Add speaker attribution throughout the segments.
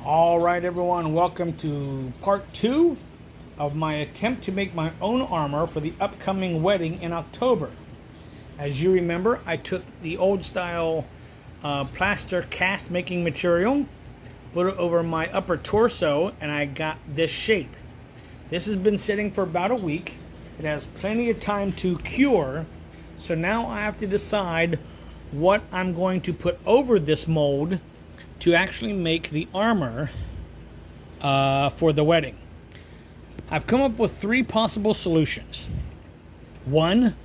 Speaker 1: All right, everyone, welcome to part 2 of my attempt to make my own armor for the upcoming wedding in October. As you remember, I took the old style plaster cast making material, put it over my upper torso, and I got this shape. This has been sitting for about a week. It has plenty of time to cure, so now I have to decide what I'm going to put over this mold to actually make the armor for the wedding. I've come up with 3 possible solutions. One,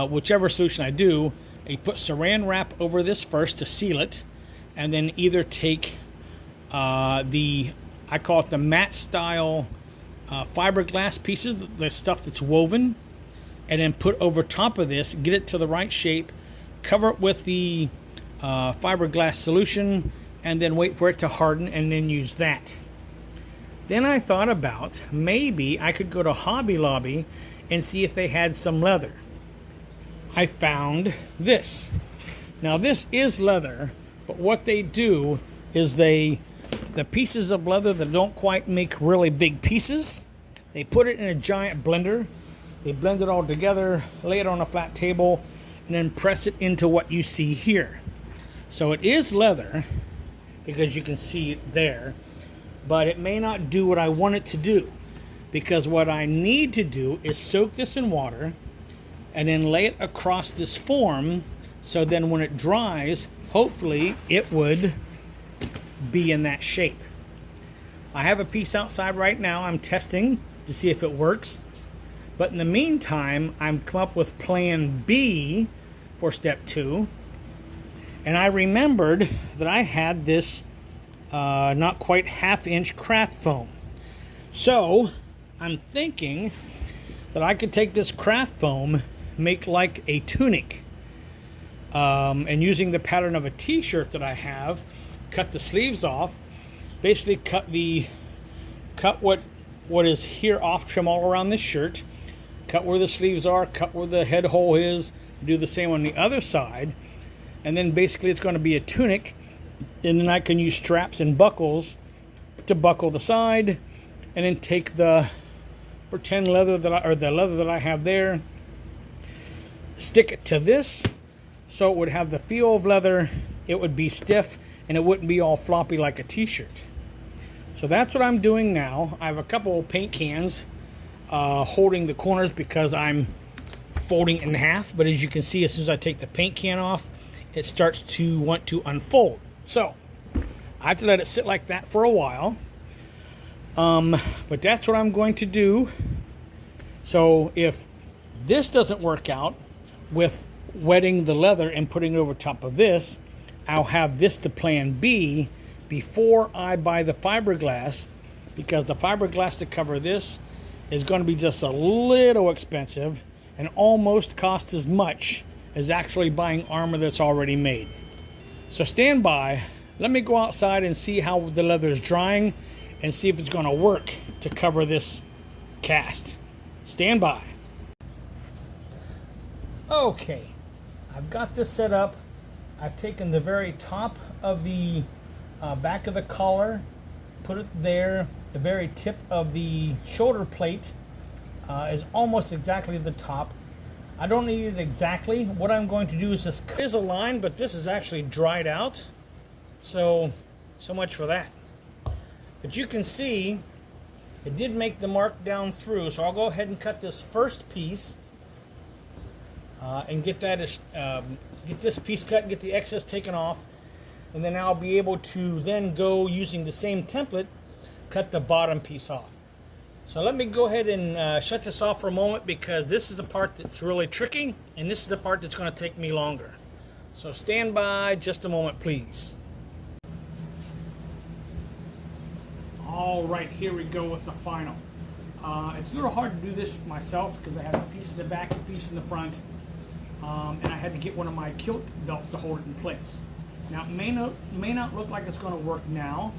Speaker 1: whichever solution I do, I put saran wrap over this first to seal it, and then either take I call it the matte style fiberglass pieces, the stuff that's woven, and then put over top of this, get it to the right shape, cover it with the fiberglass solution, and then wait for it to harden and then use that. Then I thought about maybe I could go to Hobby Lobby and see if they had some leather. I found this. Now this is leather, but what they do is the pieces of leather that don't quite make really big pieces, they put it in a giant blender, they blend it all together, lay it on a flat table, and then press it into what you see here. So it is leather, because you can see it there, but it may not do what I want it to do, because what I need to do is soak this in water and then lay it across this form, so then when it dries, hopefully it would be in that shape. I have a piece outside right now I'm testing to see if it works, but in the meantime I've come up with plan B for step 2. And I remembered that I had this not quite ½ craft foam. So I'm thinking that I could take this craft foam, make like a tunic, and using the pattern of a t-shirt that I have, cut the sleeves off, basically cut what is here off, trim all around this shirt, cut where the sleeves are, cut where the head hole is, do the same on the other side. And then basically it's going to be a tunic, and then I can use straps and buckles to buckle the side, and then take the pretend leather the leather that I have there, stick it to this, so it would have the feel of leather, it would be stiff, and it wouldn't be all floppy like a t-shirt. So that's what I'm doing now. I have a couple of paint cans holding the corners because I'm folding in half, but as you can see, as soon as I take the paint can off, it starts to want to unfold. So I have to let it sit like that for a while. But that's what I'm going to do. So if this doesn't work out with wetting the leather and putting it over top of this, I'll have this to plan B before I buy the fiberglass, because the fiberglass to cover this is going to be just a little expensive and almost cost as much as actually buying armor that's already made. So stand by. Let me go outside and see how the leather is drying and see if it's going to work to cover this cast. Stand by. Okay, I've got this set up. I've taken the very top of the back of the collar, put it there. The very tip of the shoulder plate is almost exactly the top. I don't need it exactly. What I'm going to do is just cut. There's a line, but this is actually dried out. So much for that. But you can see it did make the mark down through. So I'll go ahead and cut this first piece and get this piece cut and get the excess taken off. And then I'll be able to then go, using the same template, cut the bottom piece off. So let me go ahead and shut this off for a moment, because this is the part that's really tricky, and this is the part that's going to take me longer. So stand by just a moment, please. All right, here we go with the final. It's a little hard to do this myself because I have a piece in the back, a piece in the front, and I had to get one of my kilt belts to hold it in place. Now it may not look like it's going to work now,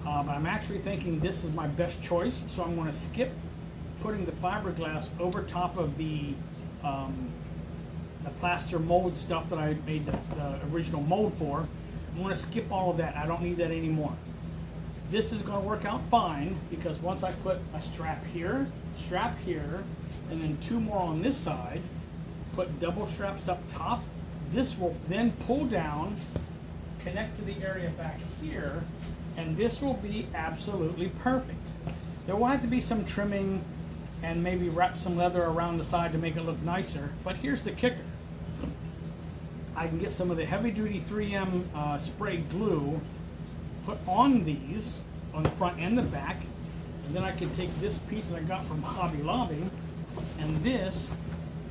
Speaker 1: but I'm actually thinking this is my best choice, so I'm going to skip putting the fiberglass over top of the plaster mold stuff that I made the original mold for. I'm going to skip all of that. I don't need that anymore. this is going to work out fine, because once I put a strap here, and then 2 more on this side, put double straps up top, this will then pull down, connect to the area back here, and this will be absolutely perfect. There will have to be some trimming and maybe wrap some leather around the side to make it look nicer, but here's the kicker. I can get some of the heavy-duty 3M spray glue, put on these, on the front and the back, and then I can take this piece that I got from Hobby Lobby, and this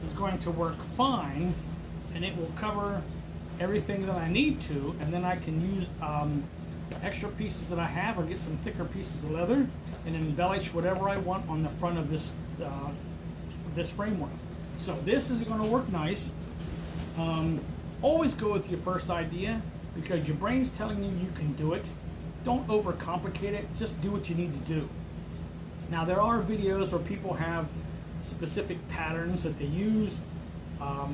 Speaker 1: is going to work fine, and it will cover everything that I need to, and then I can use extra pieces that I have, or get some thicker pieces of leather, and embellish whatever I want on the front of this this framework. So this is going to work nice. Always go with your first idea, because your brain's telling you you can do it. Don't overcomplicate it, just do what you need to do. Now there are videos where people have specific patterns that they use,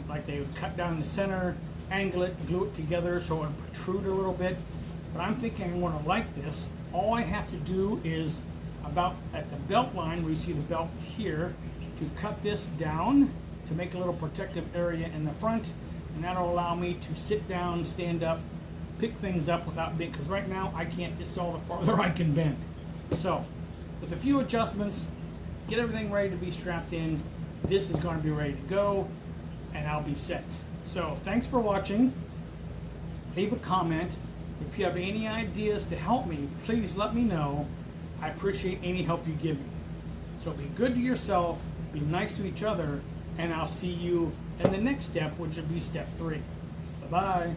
Speaker 1: like they would cut down the center, angle it, glue it together so it would protrude a little bit. But I'm thinking I want to like this. All I have to do is about at the belt line, where you see the belt here, to cut this down to make a little protective area in the front, and that'll allow me to sit down, stand up, pick things up without being, because right now I can't, it's all the farther I can bend. So with a few adjustments, get everything ready to be strapped in. This is going to be ready to go, and I'll be set. So thanks for watching. Leave a comment. If you have any ideas to help me, please let me know. I appreciate any help you give me. So be good to yourself, be nice to each other, and I'll see you in the next step, which will be step 3. Bye-bye.